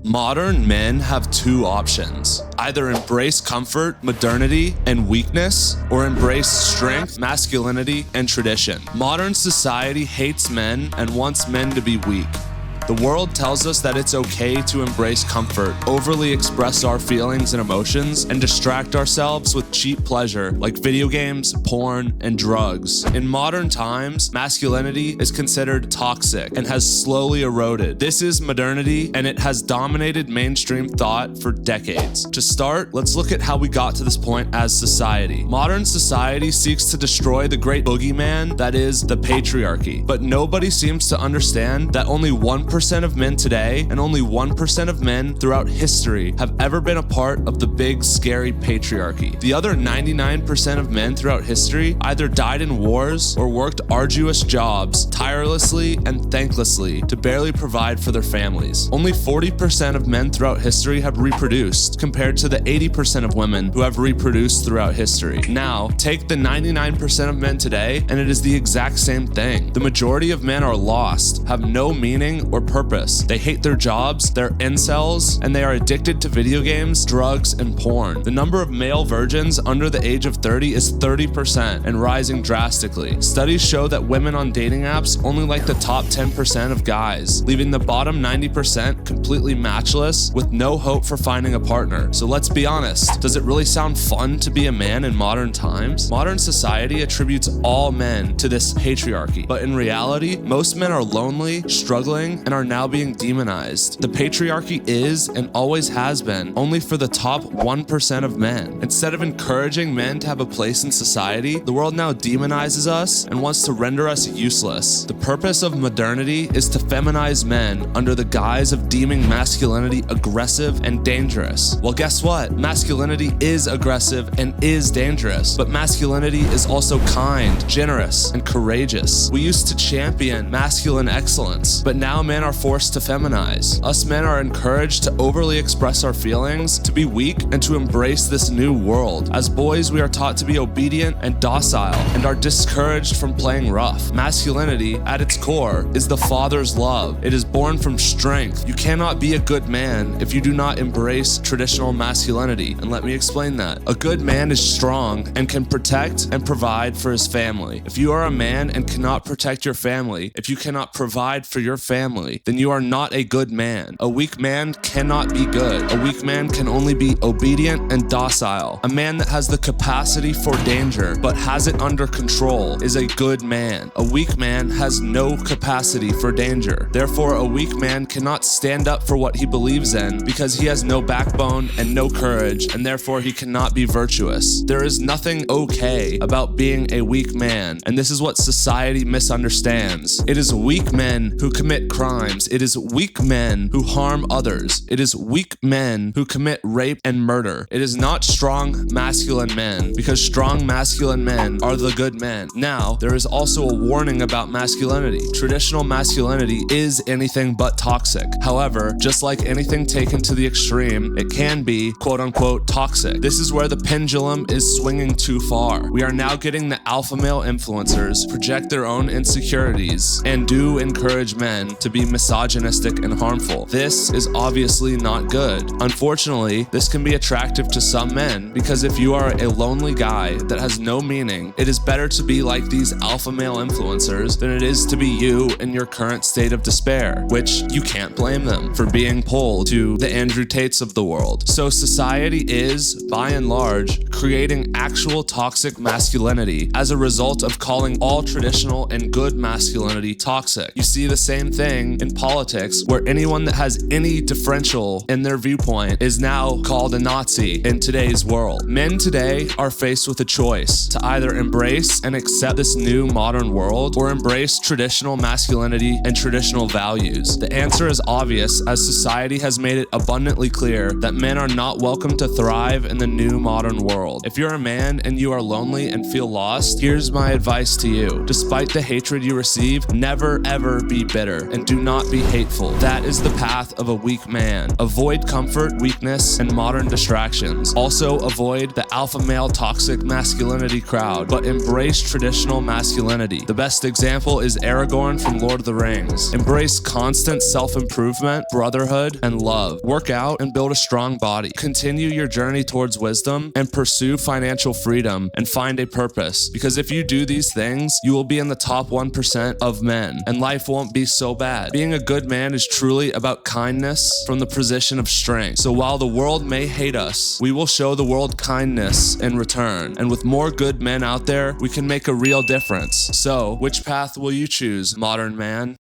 Modern men have two options: either embrace comfort, modernity, and weakness, or embrace strength, masculinity, and tradition. Modern society hates men and wants men to be weak. The world tells us that it's okay to embrace comfort, overly express our feelings and emotions, and distract ourselves with cheap pleasure like video games, porn, and drugs. In modern times, masculinity is considered toxic and has slowly eroded. This is modernity, and it has dominated mainstream thought for decades. To start, let's look at how we got to this point as society. Modern society seeks to destroy the great boogeyman that is the patriarchy, but nobody seems to understand that only 1% of men today and only 1% of men throughout history have ever been a part of the big, scary patriarchy. The other 99% of men throughout history either died in wars or worked arduous jobs tirelessly and thanklessly to barely provide for their families. Only 40% of men throughout history have reproduced, compared to the 80% of women who have reproduced throughout history. Now, take the 99% of men today, and it is the exact same thing. The majority of men are lost, have no meaning or purpose. They hate their jobs, they're incels, and they are addicted to video games, drugs, and porn. The number of male virgins under the age of 30 is 30% and rising drastically. Studies show that women on dating apps only like the top 10% of guys, leaving the bottom 90% completely matchless with no hope for finding a partner. So let's be honest, does it really sound fun to be a man in modern times? Modern society attributes all men to this patriarchy, but in reality, most men are lonely, struggling, and are now being demonized. The patriarchy is, and always has been, only for the top 1% of men. Instead of encouraging men to have a place in society, the world now demonizes us and wants to render us useless. The purpose of modernity is to feminize men under the guise of deeming masculinity aggressive and dangerous. Well, guess what? Masculinity is aggressive and is dangerous, but masculinity is also kind, generous, and courageous. We used to champion masculine excellence, but now men are forced to feminize. Us men are encouraged to overly express our feelings, to be weak, and to embrace this new world. As boys, we are taught to be obedient and docile, and are discouraged from playing rough. Masculinity, at its core, is the father's love. It is born from strength. You cannot be a good man if you do not embrace traditional masculinity, and let me explain that. A good man is strong and can protect and provide for his family. If you are a man and cannot protect your family, if you cannot provide for your family, then you are not a good man. A weak man cannot be good. A weak man can only be obedient and docile. A man that has the capacity for danger but has it under control is a good man. A weak man has no capacity for danger. Therefore, a weak man cannot stand up for what he believes in because he has no backbone and no courage, and therefore he cannot be virtuous. There is nothing okay about being a weak man, and this is what society misunderstands. It is weak men who commit crimes. It is weak men who harm others. It is weak men who commit rape and murder. It is not strong masculine men, because strong masculine men are the good men. Now, there is also a warning about masculinity. Traditional masculinity is anything but toxic. However, just like anything taken to the extreme, it can be quote unquote toxic. This is where the pendulum is swinging too far. We are now getting the alpha male influencers project their own insecurities and do encourage men to be misogynistic and harmful. This is obviously not good. Unfortunately, this can be attractive to some men, because if you are a lonely guy that has no meaning, it is better to be like these alpha male influencers than it is to be you in your current state of despair, which you can't blame them for being pulled to the Andrew Tates of the world. So society is, by and large, creating actual toxic masculinity as a result of calling all traditional and good masculinity toxic. You see the same thing in politics, where anyone that has any differential in their viewpoint is now called a Nazi in today's world. Men today are faced with a choice to either embrace and accept this new modern world or embrace traditional masculinity and traditional values. The answer is obvious, as society has made it abundantly clear that men are not welcome to thrive in the new modern world. If you're a man and you are lonely and feel lost, here's my advice to you. Despite the hatred you receive, never ever be bitter, and do not not be hateful. That is the path of a weak man. Avoid comfort, weakness, and modern distractions. Also avoid the alpha male toxic masculinity crowd, but embrace traditional masculinity. The best example is Aragorn from Lord of the Rings. Embrace constant self-improvement, brotherhood, and love. Work out and build a strong body. Continue your journey towards wisdom and pursue financial freedom and find a purpose. Because if you do these things, you will be in the top 1% of men, and life won't be so bad. Being a good man is truly about kindness from the position of strength. So while the world may hate us, we will show the world kindness in return. And with more good men out there, we can make a real difference. So, which path will you choose, modern man?